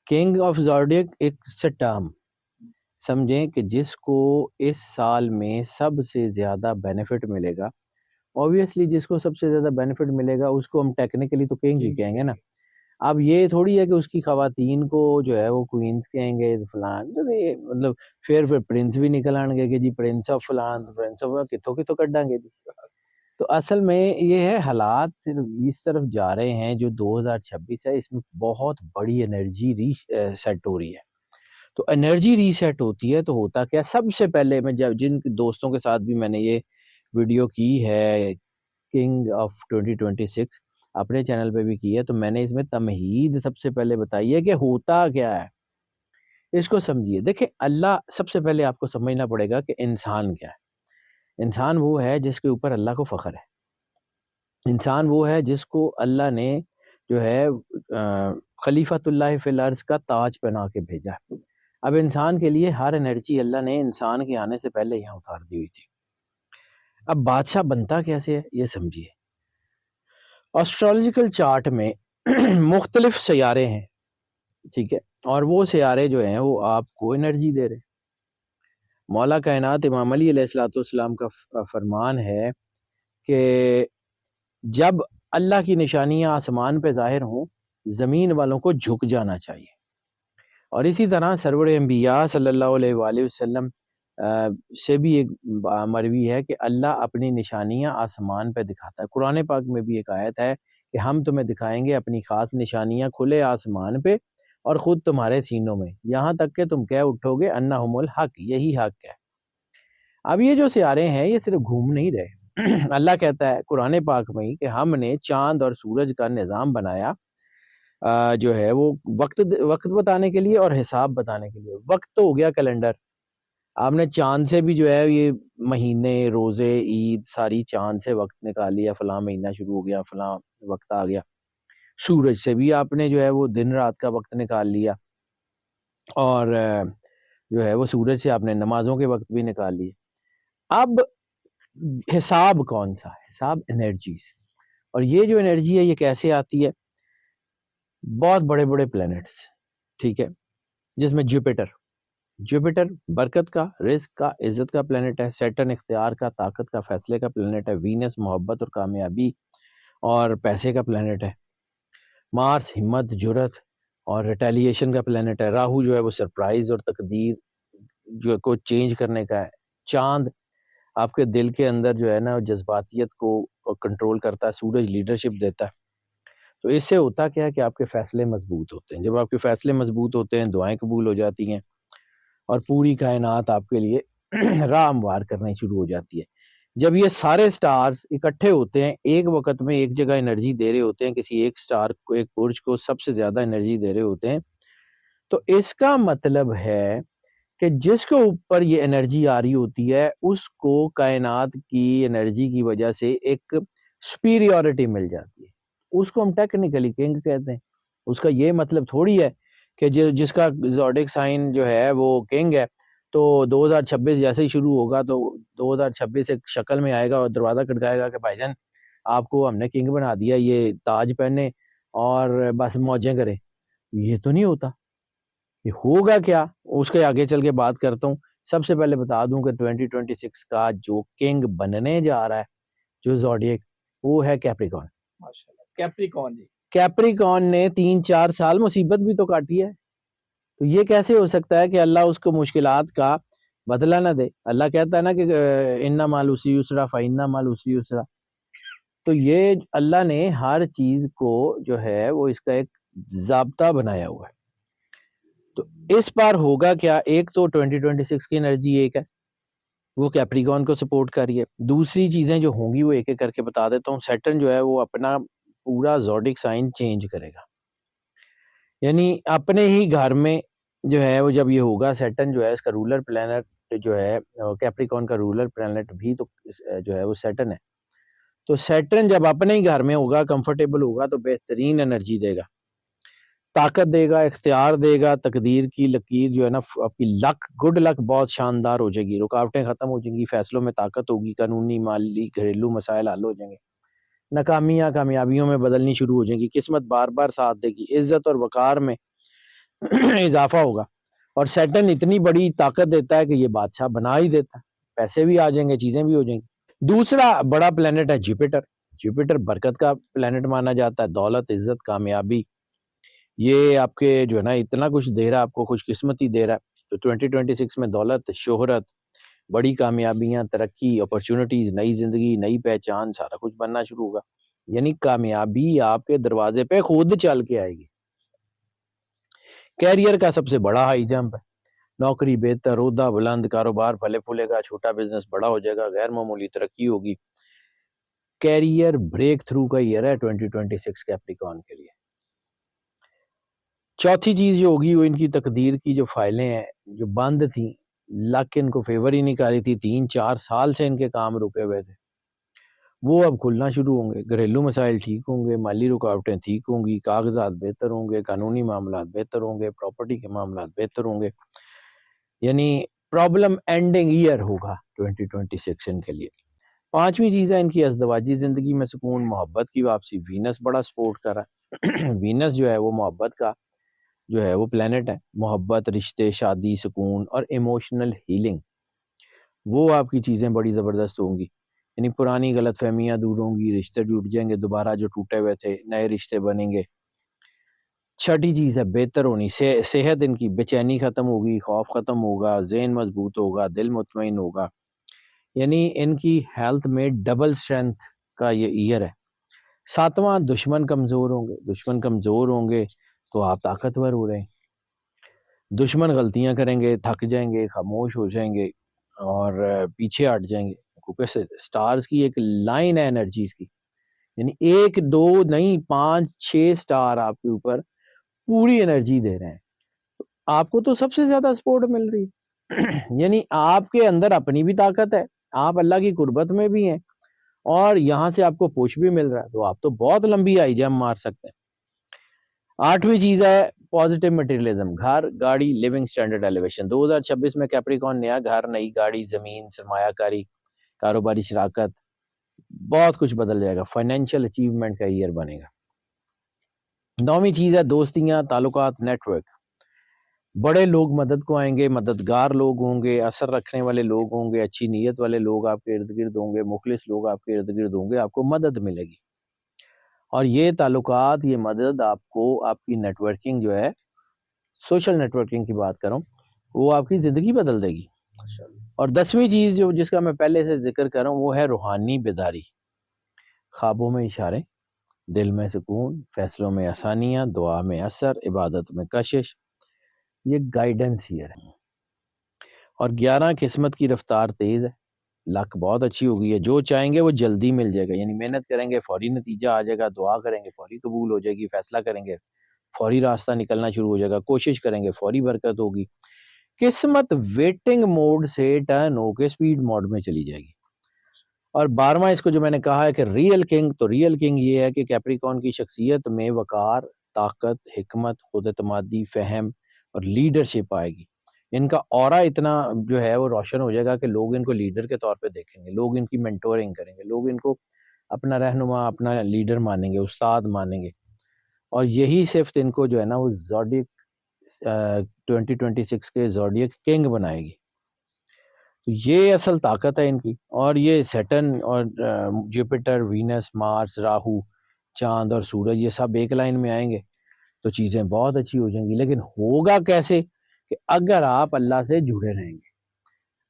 King of zodiac ایک term سمجھیں کہ جس کو اس سال میں سب سے زیادہ بینیفٹ ملے گا. اوبیسلی جس کو سب سے زیادہ بینیفٹ ملے گا اس کو ہم ٹیکنیکلی تو کنگ ہی کہیں گے نا. اب یہ تھوڑی ہے کہ اس کی خواتین کو جو ہے وہ کوئینز کہیں گے فلان، مطلب پھر پرنس بھی نکل آن گے کہ جی پرنس آف فلان، پرنس آف کتوں کڈاں گے جی. تو اصل میں یہ ہے حالات صرف اس طرف جا رہے ہیں جو 2026 ہے، اس میں بہت بڑی انرجی سیٹ ہو رہی ہے. تو انرجی ریسیٹ ہوتی ہے تو ہوتا کیا، سب سے پہلے میں جب جن دوستوں کے ساتھ بھی میں نے یہ ویڈیو کی ہے کنگ آف 2026 اپنے چینل پہ بھی کی ہے، تو میں نے اس میں تمہید سب سے پہلے بتائی ہے کہ ہوتا کیا ہے. اس کو سمجھیے. دیکھیں اللہ، سب سے پہلے آپ کو سمجھنا پڑے گا کہ انسان کیا ہے. انسان وہ ہے جس کے اوپر اللہ کو فخر ہے. انسان وہ ہے جس کو اللہ نے جو ہے خلیفۃ اللہ فی الارض کا تاج پہنا کے بھیجا. اب انسان کے لیے ہر انرجی اللہ نے انسان کے آنے سے پہلے یہاں اتار دی ہوئی تھی. اب بادشاہ بنتا کیسے ہے یہ سمجھیے. اسٹرالوجیکل چارٹ میں مختلف سیارے ہیں، ٹھیک ہے، اور وہ سیارے جو ہیں وہ آپ کو انرجی دے رہے ہیں. مولا کائنات امام علی علیہ الصلوۃ والسلام کا فرمان ہے کہ جب اللہ کی نشانیاں آسمان پہ ظاہر ہوں زمین والوں کو جھک جانا چاہیے. اور اسی طرح سرور انبیاء صلی اللہ علیہ وآلہ وسلم سے بھی ایک مروی ہے کہ اللہ اپنی نشانیاں آسمان پہ دکھاتا ہے. قرآن پاک میں بھی ایک آیت ہے کہ ہم تمہیں دکھائیں گے اپنی خاص نشانیاں کھلے آسمان پہ اور خود تمہارے سینوں میں، یہاں تک کہ تم کہہ اٹھو گے انہم الحق، یہی حق ہے. اب یہ جو سیارے ہیں یہ صرف گھوم نہیں رہے. اللہ کہتا ہے قرآن پاک میں کہ ہم نے چاند اور سورج کا نظام بنایا جو ہے وہ وقت بتانے کے لیے اور حساب بتانے کے لیے. وقت تو ہو گیا کیلنڈر، آپ نے چاند سے بھی جو ہے یہ مہینے، روزے، عید ساری چاند سے وقت نکال لیا، فلاں مہینہ شروع ہو گیا، فلاں وقت آ گیا. سورج سے بھی آپ نے جو ہے وہ دن رات کا وقت نکال لیا، اور جو ہے وہ سورج سے آپ نے نمازوں کے وقت بھی نکال لیے. اب حساب کون سا؟ حساب انرجی سے. اور یہ جو انرجی ہے یہ کیسے آتی ہے؟ بہت بڑے بڑے پلینٹس، ٹھیک ہے، جس میں جوپیٹر برکت کا، رزق کا، عزت کا پلینٹ ہے. سیٹرن اختیار کا، طاقت کا، فیصلے کا پلینٹ ہے. وینس محبت اور کامیابی اور پیسے کا پلینٹ ہے. مارس ہمت، جرت اور ریٹیلیشن کا پلینٹ ہے. راہو جو ہے وہ سرپرائز اور تقدیر جو کو چینج کرنے کا ہے. چاند آپ کے دل کے اندر جو ہے نا جذباتیت کو کنٹرول کرتا ہے. سورج لیڈرشپ دیتا ہے. تو اس سے ہوتا کیا ہے کہ آپ کے فیصلے مضبوط ہوتے ہیں. جب آپ کے فیصلے مضبوط ہوتے ہیں دعائیں قبول ہو جاتی ہیں اور پوری کائنات آپ کے لیے راہ ہموار کرنا شروع ہو جاتی ہے. جب یہ سارے سٹارز اکٹھے ہوتے ہیں ایک وقت میں ایک جگہ انرجی دے رہے ہوتے ہیں، کسی ایک سٹار کو، ایک برج کو سب سے زیادہ انرجی دے رہے ہوتے ہیں، تو اس کا مطلب ہے کہ جس کے اوپر یہ انرجی آ رہی ہوتی ہے اس کو کائنات کی انرجی کی وجہ سے ایک سپیریورٹی مل جاتی ہے. اس کو ہم ٹیکنیکلی کنگ کہتے ہیں. اس کا یہ مطلب تھوڑی ہے کہ جس کا زوڈک سائن جو ہے وہ کنگ ہے تو 2026 جیسے ہی شروع ہوگا تو 2026 ایک شکل میں آئے گا اور دروازہ کھٹکائے گا کہ بھائی جان آپ کو ہم نے کنگ بنا دیا، یہ تاج پہنے اور بس موجیں کرے. یہ تو نہیں ہوتا. یہ ہوگا کیا اس کے آگے چل کے بات کرتا ہوں. سب سے پہلے بتا دوں کہ 2026 کا جو کنگ بننے جا رہا ہے جو زوڈیک، وہ ہے کیپریکون. کیپریکون جی، کیپریکون نے 3-4 سال مصیبت بھی تو کاٹی ہے. تو یہ کیسے ہو سکتا ہے کہ اللہ اس کو مشکلات کا بدلہ نہ دے؟ اللہ کہتا ہے نا کہ اِنَّ مَعَ الْعُسْرِ يُسْرًا فَإِنَّ مَعَ الْعُسْرِ يُسْرًا. تو یہ اللہ نے ہر چیز کو جو ہے وہ اس کا ایک ضابطہ بنایا ہوا ہے. تو اس بار ہوگا کیا؟ ایک تو 2026 کی انرجی ایک ہے، وہ کیپریکون کو سپورٹ کر رہی ہے. دوسری چیزیں جو ہوں گی وہ ایک ایک کر کے بتا دیتا ہوں. سیٹرن جو ہے وہ اپنا پورا زوڈک سائن چینج کرے گا، یعنی اپنے ہی گھر میں جو ہے وہ جب یہ ہوگا. سیٹرن جو ہے اس کا رولر پلینٹ جو ہے کیپریکون کا رولر پلینٹ بھی تو جو ہے وہ سیٹرن ہے. تو سیٹرن جب اپنے ہی گھر میں ہوگا، کمفرٹیبل ہوگا، تو بہترین انرجی دے گا، طاقت دے گا، اختیار دے گا. تقدیر کی لکیر جو ہے نا آپ کی لک، گڈ لک بہت شاندار ہو جائے گی. رکاوٹیں ختم ہو جائیں گی، فیصلوں میں طاقت ہوگی، قانونی، مالی، گھریلو مسائل حل ہو جائیں گے. ناکامیاں کامیابیوں میں بدلنی شروع ہو جائیں گی. قسمت بار بار ساتھ دے گی. عزت اور وقار میں اضافہ ہوگا. اور سیٹرن اتنی بڑی طاقت دیتا ہے کہ یہ بادشاہ بنا ہی دیتا ہے, پیسے بھی آ جائیں گے, چیزیں بھی ہو جائیں گی. دوسرا بڑا پلینٹ ہے جوپیٹر. جوپیٹر برکت کا پلینٹ مانا جاتا ہے, دولت, عزت, کامیابی. یہ آپ کے جو ہے نا اتنا کچھ دے رہا ہے آپ کو, خوش قسمتی دے رہا ہے. تو 2026 میں دولت, شہرت, بڑی کامیابیاں, ترقی, اپرچونٹیز, نئی زندگی, نئی پہچان, سارا کچھ بننا شروع ہوگا. یعنی کامیابی آپ کے دروازے پہ خود چل کے آئے گی. کیریئر کا سب سے بڑا ہائی جمپ ہے. نوکری بہتر, عہدہ بلند, کاروبار پھلے پھولے گا, چھوٹا بزنس بڑا ہو جائے گا, غیر معمولی ترقی ہوگی. کیریئر بریک تھرو کا ایئر ہے 2026 کیپریکارن کے لیے. چوتھی چیز جو ہوگی وہ ان کی تقدیر کی جو فائلیں ہیں جو بند تھیں, لک ان کو فیور ہی نہیں کر رہی تھی, 3-4 سال سے ان کے کام رکے ہوئے تھے, وہ اب کھلنا شروع ہوں گے. گھریلو مسائل ٹھیک ہوں گے, مالی رکاوٹیں ٹھیک ہوں گی, کاغذات بہتر ہوں گے, قانونی معاملات بہتر ہوں گے, پراپرٹی کے معاملات بہتر ہوں گے. یعنی پرابلم اینڈنگ ایئر ہوگا 2026 ان کے لیے. پانچویں چیز ہے ان کی ازدواجی زندگی میں سکون, محبت کی واپسی. وینس بڑا سپورٹ کر رہا ہے. وینس جو ہے وہ محبت کا جو ہے وہ پلینٹ ہے. محبت, رشتے, شادی, سکون اور ایموشنل ہیلنگ, وہ آپ کی چیزیں بڑی زبردست ہوں گی. یعنی پرانی غلط فہمیاں دور ہوں گی, رشتے ٹوٹ جائیں گے, دوبارہ جو ٹوٹے ہوئے تھے نئے رشتے بنیں گے. چھٹی چیز ہے بہتر ہونی, صحت ان کی, بے چینی ختم ہوگی, خوف ختم ہوگا, ذہن مضبوط ہوگا, دل مطمئن ہوگا. یعنی ان کی ہیلتھ میں ڈبل اسٹرینتھ کا یہ ایئر ہے. ساتواں, دشمن کمزور ہوں گے. دشمن کمزور ہوں گے تو آپ طاقتور ہو رہے ہیں. دشمن غلطیاں کریں گے, تھک جائیں گے, خاموش ہو جائیں گے اور پیچھے ہٹ جائیں گے. کیونکہ سٹارز کی ایک لائن ہے انرجیز کی, یعنی 1-2 نہیں 5-6 سٹار آپ کے اوپر پوری انرجی دے رہے ہیں. آپ کو تو سب سے زیادہ سپورٹ مل رہی ہے. یعنی آپ کے اندر اپنی بھی طاقت ہے, آپ اللہ کی قربت میں بھی ہیں, اور یہاں سے آپ کو پوش بھی مل رہا ہے, تو آپ تو بہت لمبی ہائی جمپ مار سکتے ہیں. آٹھویں چیز ہے پازیٹیو مٹیریلزم, گھر, گاڑی, لیونگ سٹینڈرڈ ایلیویشن. 2026 میں کیپریکارن نیا گھر, نئی گاڑی, زمین, سرمایہ کاری, کاروباری شراکت, بہت کچھ بدل جائے گا. فائنینشیل اچیومنٹ کا ایئر بنے گا. نویں چیز ہے دوستیاں, تعلقات, نیٹ ورک. بڑے لوگ مدد کو آئیں گے, مددگار لوگ ہوں گے, اثر رکھنے والے لوگ ہوں گے, اچھی نیت والے لوگ آپ کے ارد گرد ہوں گے, مخلص لوگ آپ کے ارد گرد ہوں گے, آپ کو مدد ملے گی. اور یہ تعلقات, یہ مدد آپ کو, آپ کی نیٹ ورکنگ جو ہے, سوشل نیٹ ورکنگ کی بات کروں, وہ آپ کی زندگی بدل دے گی. اور 10ویں چیز جو جس کا میں پہلے سے ذکر کر رہا ہوں وہ ہے روحانی بیداری. خوابوں میں اشارے, دل میں سکون, فیصلوں میں آسانیاں, دعا میں اثر, عبادت میں کشش. یہ گائیڈنس ایئر ہے. اور 11 قسمت کی رفتار تیز ہے, لک بہت اچھی ہو گئی ہے, جو چاہیں گے وہ جلدی مل جائے گا. یعنی محنت کریں گے فوری نتیجہ آ جائے گا, دعا کریں گے فوری قبول ہو جائے گی, فیصلہ کریں گے فوری راستہ نکلنا شروع ہو جائے گا, کوشش کریں گے فوری برکت ہوگی. قسمت ویٹنگ موڈ سے ٹرن ہو کے سپیڈ موڈ میں چلی جائے گی. اور 12واں اس کو جو میں نے کہا ہے کہ ریئل کنگ, تو ریئل کنگ یہ ہے کہ کیپریکارن کی شخصیت میں وقار, طاقت, حکمت, خود اعتمادی, فہم اور لیڈرشپ آئے گی. ان کا اورا اتنا جو ہے وہ روشن ہو جائے گا کہ لوگ ان کو لیڈر کے طور پہ دیکھیں گے, لوگ ان کی مینٹورنگ کریں گے, لوگ ان کو اپنا رہنما, اپنا لیڈر مانیں گے, استاد مانیں گے. اور یہی صفت ان کو جو ہے نا وہ زوڈیک 2026 کے زوڈیک کنگ بنائے گی. تو یہ اصل طاقت ہے ان کی. اور یہ سیٹرن اور جوپیٹر, وینس, مارس, راہو, چاند اور سورج یہ سب ایک لائن میں آئیں گے تو چیزیں بہت اچھی ہو جائیں گی. لیکن ہوگا کیسے؟ کہ اگر آپ اللہ سے جڑے رہیں گے.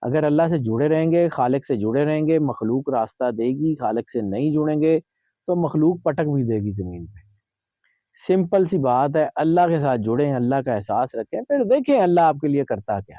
اگر اللہ سے جڑے رہیں گے, خالق سے جڑے رہیں گے, مخلوق راستہ دے گی. خالق سے نہیں جڑیں گے تو مخلوق پٹک بھی دے گی زمین پہ. سمپل سی بات ہے, اللہ کے ساتھ جڑیں, اللہ کا احساس رکھیں, پھر دیکھیں اللہ آپ کے لیے کرتا کیا ہے.